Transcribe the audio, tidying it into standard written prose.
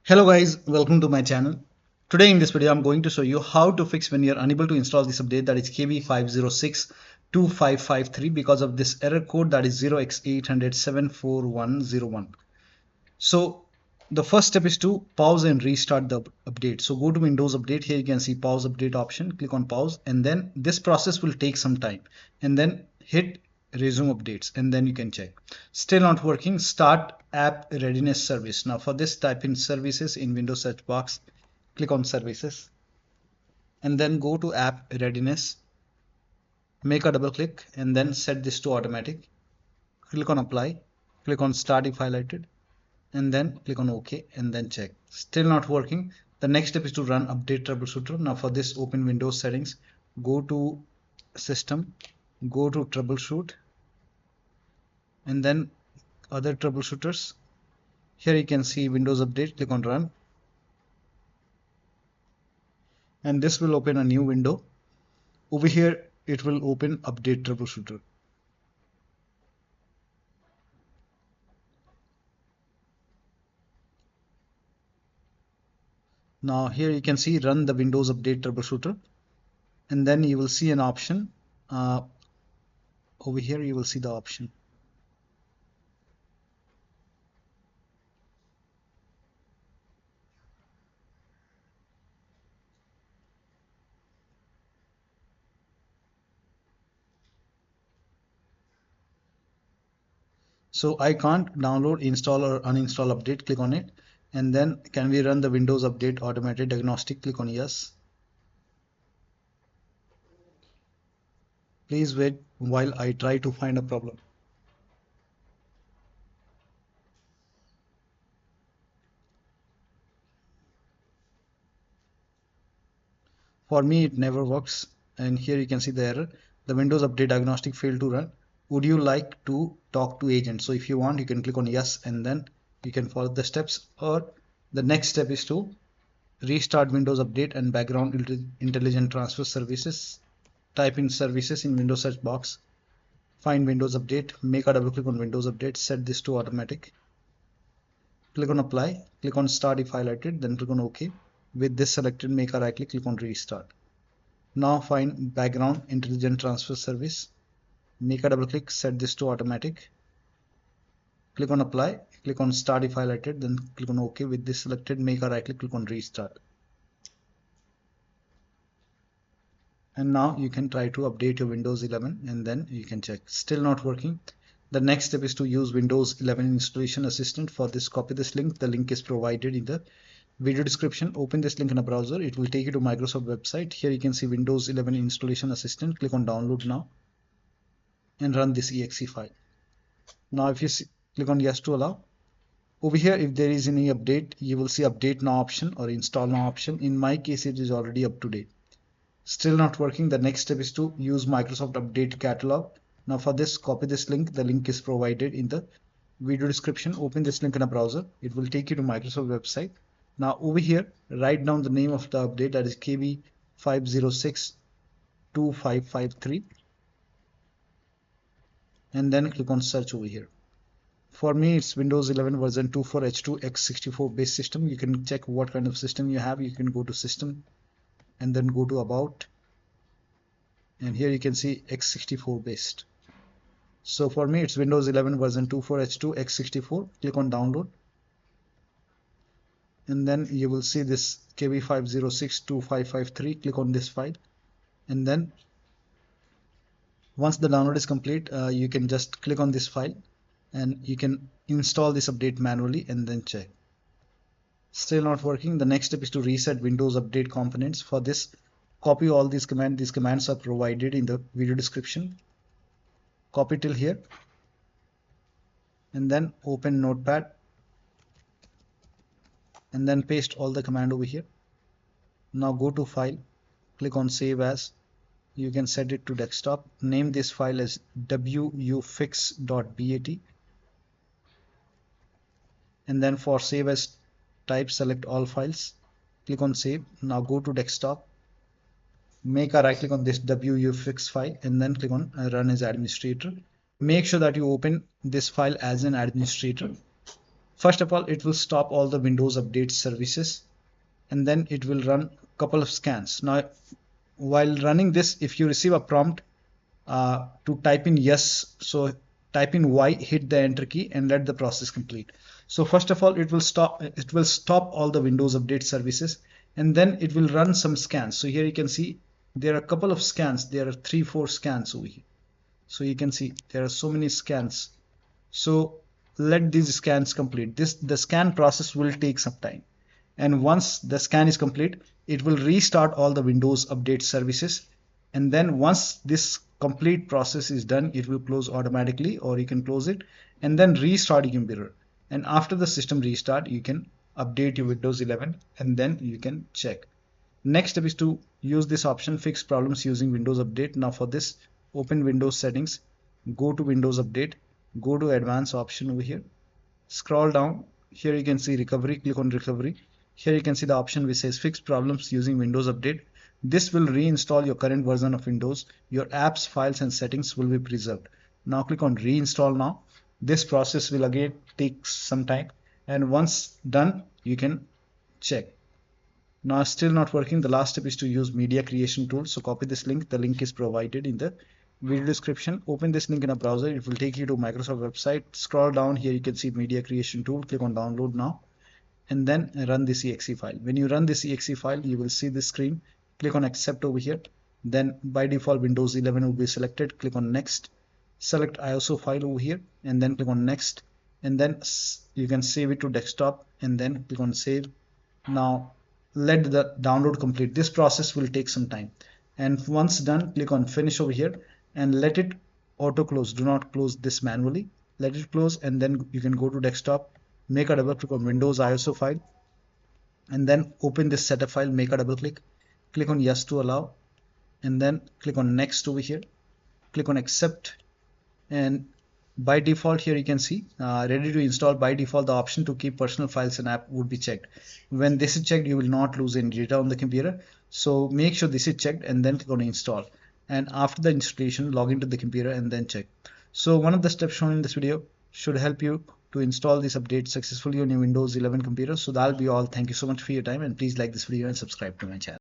Hello guys, welcome to my channel. Today in this video I'm going to show you how to fix when you're unable to install this update, that is KB5062553, because of this error code, that is 0x80074101. So the first step is to pause and restart the update. So go to Windows Update. Here you can see pause update option, click on pause, and then this process will take some time, and then hit resume updates, and then you can check. Still not working, start app readiness service. Now for this, type in services in Windows search box, click on services, and then go to app readiness, make a double click, and then set this to automatic. Click on apply, click on start if highlighted, and then click on OK, and then check. Still not working. The next step is to run update troubleshooter. Now for this, open Windows settings, go to system, go to troubleshoot, and then other troubleshooters. Here you can see Windows update, click on run, and this will open a new window. Over here it will open update troubleshooter. Now here you can see run the Windows update troubleshooter, and then you will see an option. Over here you will see the option. So I can't download, install or uninstall update. Click on it, and then can we run the Windows update automated diagnostic? Click on yes. Please wait while I try to find a problem. For me it never works, and here you can see the error. The Windows update diagnostic failed to run. Would you like to talk to agent? So if you want, you can click on yes, and then you can follow the steps. Or the next step is to restart Windows update and background intelligent transfer services. Type in services in Windows search box, find Windows update, make a double click on Windows update, set this to automatic, click on apply, click on start if highlighted, then click on OK. With this selected, make a right click on restart. Now find background intelligent transfer service, make a double click, set this to automatic, click on apply, click on start if highlighted, then click on OK. With this selected, make a right click on restart. And now you can try to update your Windows 11, and then you can check. Still not working. The next step is to use Windows 11 installation assistant. For this, copy this link. The link is provided in the video description. Open this link in a browser. It will take you to Microsoft website. Here you can see Windows 11 installation assistant. Click on download now and run this exe file. Now if you click on yes to allow, over here if there is any update, you will see update now option or install now option. In my case it is already up to date. Still not working. The next step is to use Microsoft Update Catalog. Now for this, copy this link. The link is provided in the video description. Open this link in a browser. It will take you to Microsoft website. Now over here, write down the name of the update, that is KB5062553, and then click on search over here. For me it's Windows 11 version 24H2 x64 base system. You can check what kind of system you have. You can go to system and then go to about, and here you can see x64 based. So for me it's Windows 11 version 24H2 x64. Click on download, and then you will see this KB5062553. Click on this file, and then once the download is complete, you can just click on this file and you can install this update manually and then check. Still not working. The next step is to reset Windows update components. For this, copy all these commands. These commands are provided in the video description. Copy till here, and then open Notepad, and then paste all the command over here. Now go to file, click on save as. You can set it to desktop. Name this file as wuauserv.bat, and then for save as type, select all files, click on save. Now go to desktop, make a right click on this wuauserv file, and then click on run as administrator. Make sure that you open this file as an administrator. First of all, it will stop all the Windows update services, and then it will run a couple of scans. Now, while running this, if you receive a prompt to type in yes, so type in Y, hit the enter key, and let the process complete. So first of all, it will stop all the Windows update services, and then it will run some scans. So here you can see there are a couple of scans. There are 3-4 scans over here. So you can see there are so many scans. So let these scans complete. The scan process will take some time, and once the scan is complete, it will restart all the Windows update services, and then once this complete process is done, it will close automatically, or you can close it and then restart your computer. And after the system restart, you can update your Windows 11, and then you can check. Next step is to use this option, fix problems using Windows Update. Now for this, open Windows settings, go to Windows Update, go to advanced option over here, scroll down. Here you can see recovery, click on recovery. Here you can see the option which says fix problems using Windows Update. This will reinstall your current version of Windows. Your apps, files and settings will be preserved. Now click on reinstall now. This process will again take some time, and once done, you can check. Now still not working. The last step is to use media creation tool. So copy this link. The link is provided in the video description. Open this link in a browser. It will take you to Microsoft website. Scroll down. Here you can see media creation tool. Click on download now, and then run this exe file. When you run this exe file, you will see this screen. Click on accept over here. Then by default Windows 11 will be selected. Click on next. Select ISO file over here, and then click on next, and then you can save it to desktop, and then click on save. Now let the download complete. This process will take some time, and once done, click on finish over here and let it auto close. Do not close this manually. Let it close, and then you can go to desktop, make a double click on Windows ISO file, and then open this setup file, make a double click, click on yes to allow, and then click on next over here, click on accept. And by default here you can see ready to install. By default the option to keep personal files and app would be checked. When this is checked, you will not lose any data on the computer, so make sure this is checked and then click on install. And after the installation, log into the computer and then check. So one of the steps shown in this video should help you to install this update successfully on your Windows 11 computer. So that'll be all. Thank you so much for your time, and please like this video and subscribe to my channel.